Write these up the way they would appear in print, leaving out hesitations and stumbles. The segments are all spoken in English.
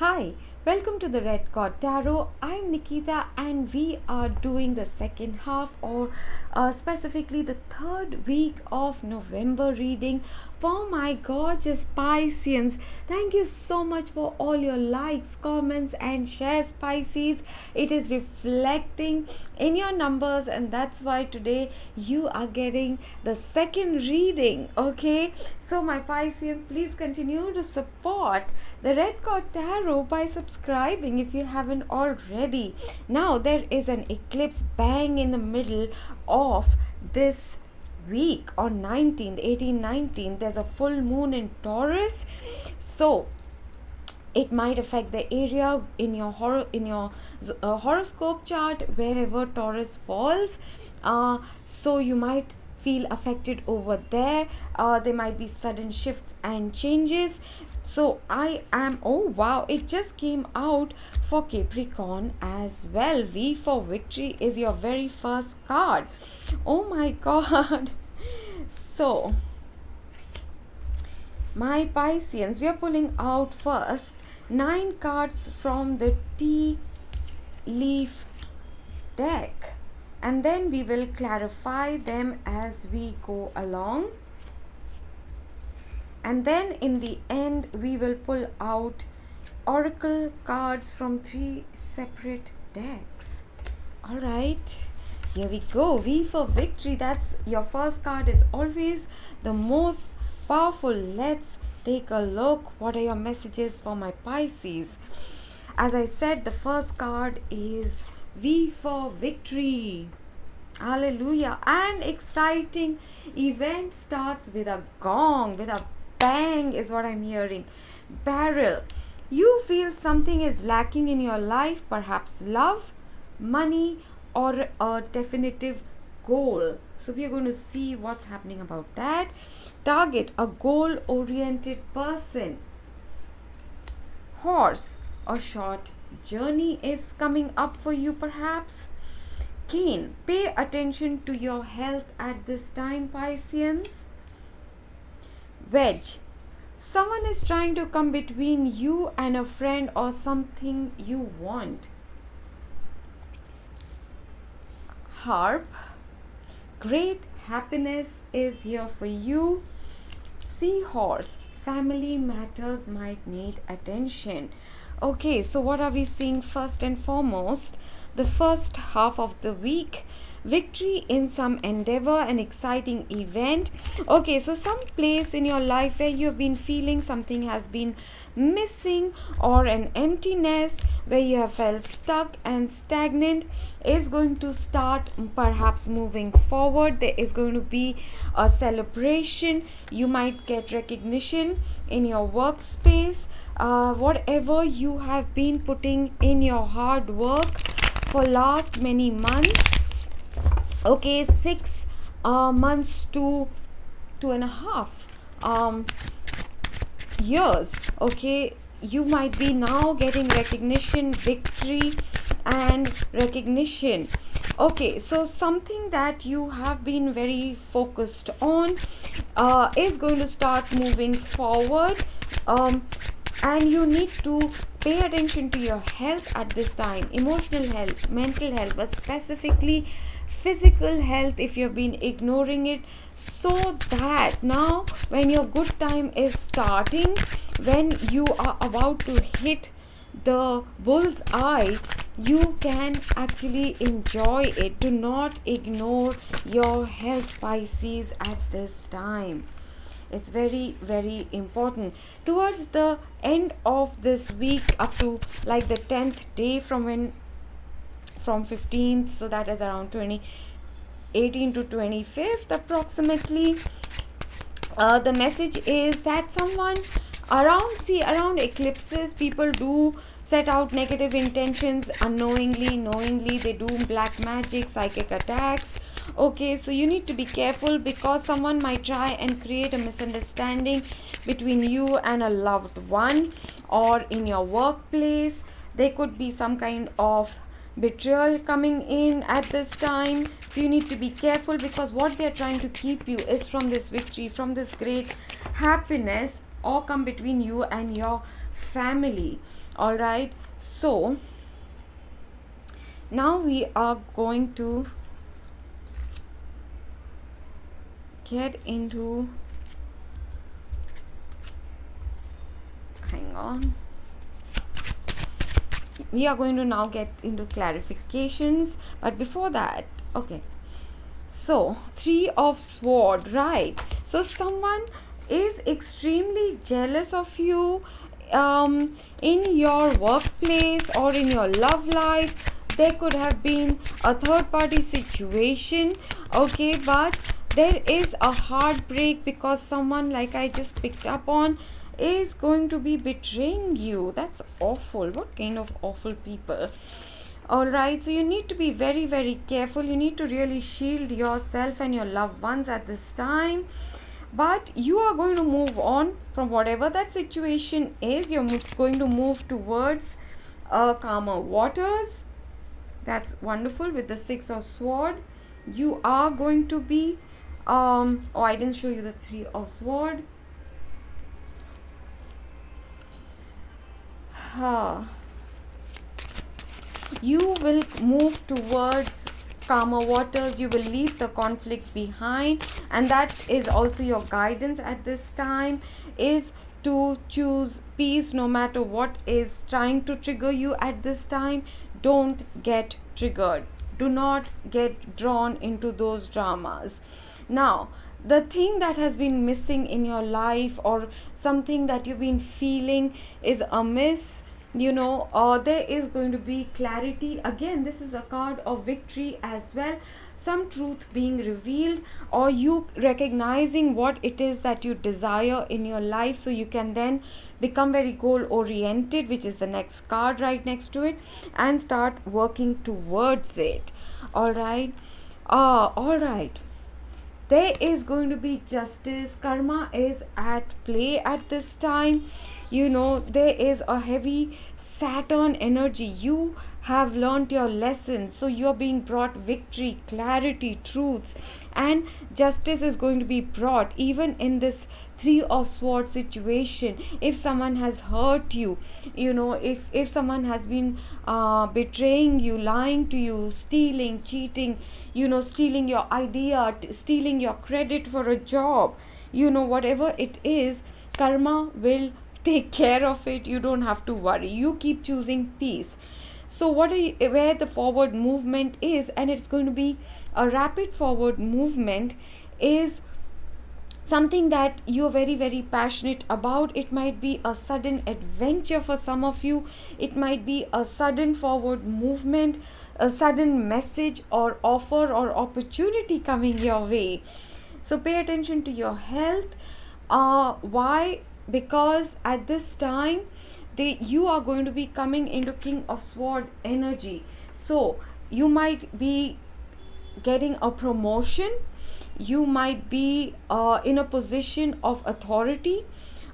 Hi, welcome to the Red Card Tarot. I'm Nikita and we are doing the second half or specifically the third week of November reading for my gorgeous Pisceans. Thank you so much for all your likes, comments and shares, Pisces. It is reflecting in your numbers and that's why today you are getting the second reading. Okay, so my Pisceans, please continue to support the Red Card Tarot by subscribing if you haven't already. Now there is an eclipse bang in the middle of this week on 19th, 18, 19th. There's a full moon in Taurus, so it might affect the area in your horoscope chart wherever Taurus falls. So you might feel affected over there. There might be sudden shifts and changes. So oh wow, it just came out for Capricorn as well. V for victory is your very first card. Oh my god. So my Pisceans, we are pulling out first 9 cards from the tea leaf deck and then we will clarify them as we go along. And then in the end we will pull out oracle cards from 3 separate decks. Alright, here we go. V for victory, that's your first card, is always the most powerful. Let's take a look. What are your messages for my Pisces? As I said, the first card is V for victory. Hallelujah. An exciting event starts with a gong, with a bang is what I'm hearing. Barrel. You feel something is lacking in your life, perhaps love, money, or a definitive goal. So we are going to see what's happening about that. Target, a goal-oriented person. Horse, a short journey is coming up for you perhaps. Cane, pay attention to your health at this time, Pisceans. Wedge, someone is trying to come between you and a friend or something you want. Harp, great happiness is here for you. Seahorse, family matters might need attention. Okay, so what are we seeing first and foremost? The first half of the week, victory in some endeavor, an exciting event. Okay, so some place in your life where you've been feeling something has been missing, or an emptiness where you have felt stuck and stagnant is going to start perhaps moving forward. There is going to be a celebration. You might get recognition in your workspace. Whatever you have been putting in your hard work for last many months, okay, 6 months to 2.5 years, okay, you might be now getting recognition, victory and recognition. Okay, so something that you have been very focused on is going to start moving forward, and you need to pay attention to your health at this time. Emotional health, mental health, but specifically physical health if you've been ignoring it, so that now when your good time is starting, when you are about to hit the bull's eye, you can actually enjoy it. Do not ignore your health, Pisces, at this time. It's very, very important. Towards the end of this week, up to like the 10th day from 15th, so that is around 18 to 25th approximately, the message is that someone around eclipses, people do set out negative intentions unknowingly, knowingly. They do black magic, psychic attacks. Okay, so you need to be careful because someone might try and create a misunderstanding between you and a loved one, or in your workplace there could be some kind of betrayal coming in at this time. So you need to be careful because what they're trying to keep you is from this victory, from this great happiness, or come between you and your family. All right, so now we are going to get into, hang on, we are going to now get into clarifications, but before that, okay, so 3 of Swords, right? So someone is extremely jealous of you in your workplace or in your love life. There could have been a third party situation, okay, but there is a heartbreak because someone, like I just picked up on, is going to be betraying you. That's awful. What kind of awful people? Alright, so you need to be very, very careful. You need to really shield yourself and your loved ones at this time. But you are going to move on from whatever that situation is. You're going to move towards calmer waters. That's wonderful. With the 6 of Swords, you are going to be I didn't show you the 3 of Swords. You will move towards calmer waters. You will leave the conflict behind, and that is also your guidance at this time, is to choose peace no matter what is trying to trigger you at this time. Don't get triggered. Do not get drawn into those dramas. Now, the thing that has been missing in your life, or something that you've been feeling is amiss, there is going to be clarity. Again, this is a card of victory as well. Some truth being revealed, or you recognizing what it is that you desire in your life, so you can then become very goal oriented, which is the next card right next to it, and start working towards it. All right. There is going to be justice. Karma is at play at this time. There is a heavy Saturn energy. You have learned your lessons, so you're being brought victory, clarity, truths, and justice is going to be brought even in this 3 of Swords situation. If someone has hurt you, if someone has been betraying you, lying to you, stealing, cheating, stealing your idea, stealing your credit for a job, whatever it is, karma will take care of it. You don't have to worry. You keep choosing peace. So where the forward movement is, and it's going to be a rapid forward movement, is something that you're very, very passionate about. It might be a sudden adventure for some of you. It might be a sudden forward movement, a sudden message or offer or opportunity coming your way. So pay attention to your health. Why? Because at this time, you are going to be coming into King of Swords energy. So you might be getting a promotion. You might be in a position of authority.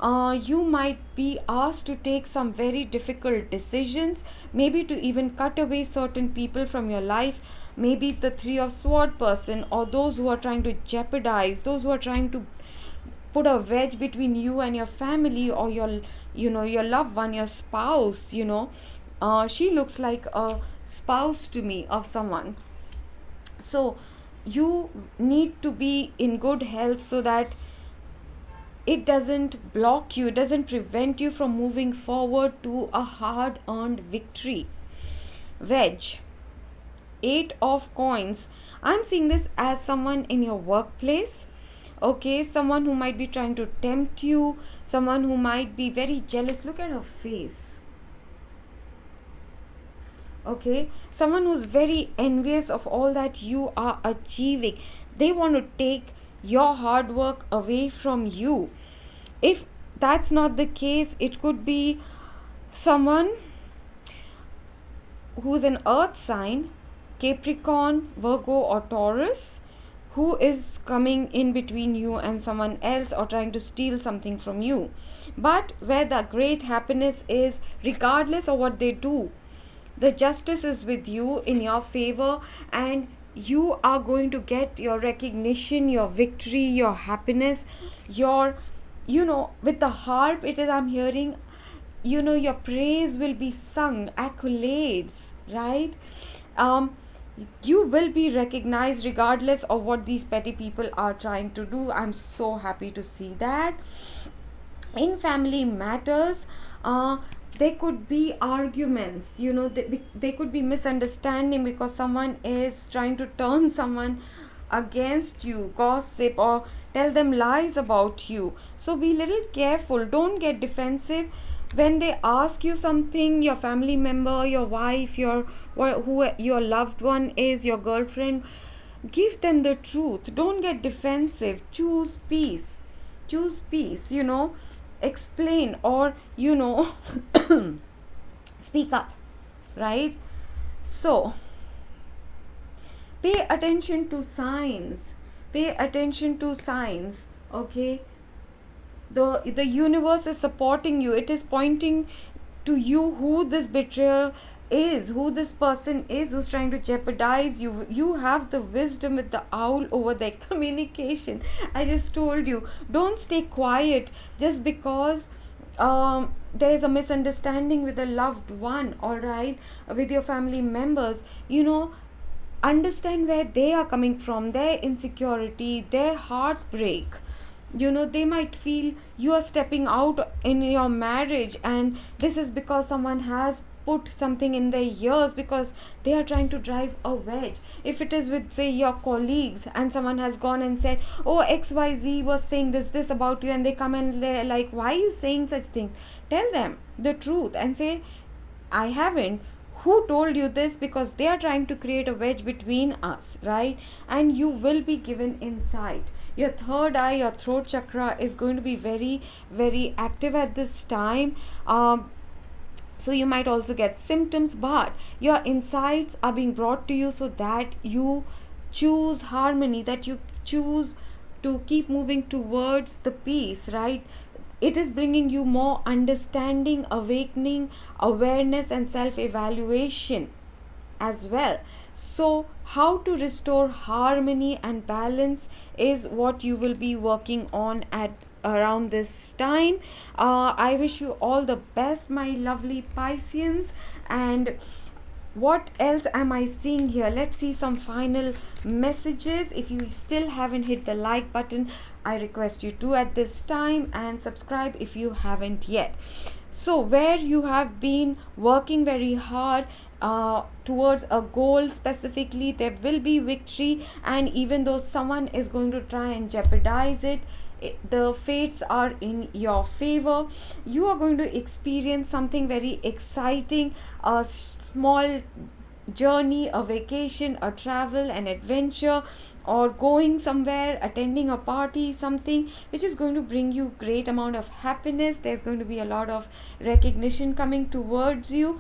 You might be asked to take some very difficult decisions, maybe to even cut away certain people from your life. Maybe the 3 of Swords person, or those who are trying to jeopardize, those who are trying to put a wedge between you and your family, or your loved one, your spouse. She looks like a spouse to me of someone. So you need to be in good health, so that it doesn't block you, it doesn't prevent you from moving forward to a hard earned victory. Wedge, 8 of Coins. I'm seeing this as someone in your workplace. Okay, someone who might be trying to tempt you, someone who might be very jealous. Look at her face. Okay, someone who's very envious of all that you are achieving. They want to take your hard work away from you. If that's not the case, it could be someone who's an earth sign, Capricorn, Virgo, or Taurus, who is coming in between you and someone else, or trying to steal something from you. But where the great happiness is, regardless of what they do, the justice is with you, in your favor, and you are going to get your recognition, your victory, your happiness, your, with the harp, I'm hearing your praise will be sung, accolades, right? um you will be recognized regardless of what these petty people are trying to do. I'm so happy to see that. In family matters, uh, there could be arguments, they could be misunderstanding because someone is trying to turn someone against you, gossip, or tell them lies about you. So be little careful, don't get defensive when they ask you something, your family member, your wife, who your loved one is, your girlfriend. Give them the truth, don't get defensive, choose peace, explain, or speak up, right? So pay attention to signs, okay? The universe is supporting you, it is pointing to you who this betrayer is, who this person is who's trying to jeopardize you. You have the wisdom with the owl over there. Communication, I just told you, don't stay quiet just because there's a misunderstanding with a loved one, all right, with your family members. Understand where they are coming from, their insecurity, their heartbreak. They might feel you are stepping out in your marriage, and this is because someone has put something in their ears, because they are trying to drive a wedge. If it is with, say, your colleagues, and someone has gone and said, oh, XYZ was saying this about you, and they come and they're like, why are you saying such things? Tell them the truth and say, I haven't. Who told you this? Because they are trying to create a wedge between us, right? And you will be given insight. Your third eye, your throat chakra is going to be very, very active at this time. So you might also get symptoms, but your insights are being brought to you so that you choose harmony, that you choose to keep moving towards the peace, right? It is bringing you more understanding, awakening, awareness, and self-evaluation as well. So how to restore harmony and balance is what you will be working on at around this time. I wish you all the best, my lovely Pisceans. And what else am I seeing here? Let's see some final messages. If you still haven't hit the like button, I request you to at this time, and subscribe if you haven't yet. So where you have been working very hard towards a goal specifically, there will be victory. And even though someone is going to try and jeopardize it, the fates are in your favor. You are going to experience something very exciting, a small journey, a vacation, a travel, an adventure, or going somewhere, attending a party, something which is going to bring you great amount of happiness. There's going to be a lot of recognition coming towards you.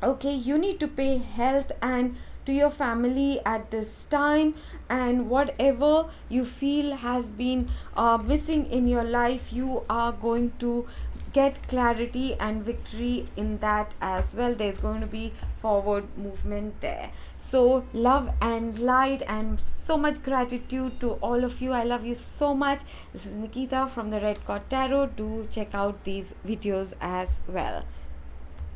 Okay, you need to pay health and to your family at this time, and whatever you feel has been missing in your life, you are going to get clarity and victory in that as well. There's going to be forward movement there. So love and light and so much gratitude to all of you. I love you so much. This is Nikita from the Red Cord Tarot. Do check out these videos as well.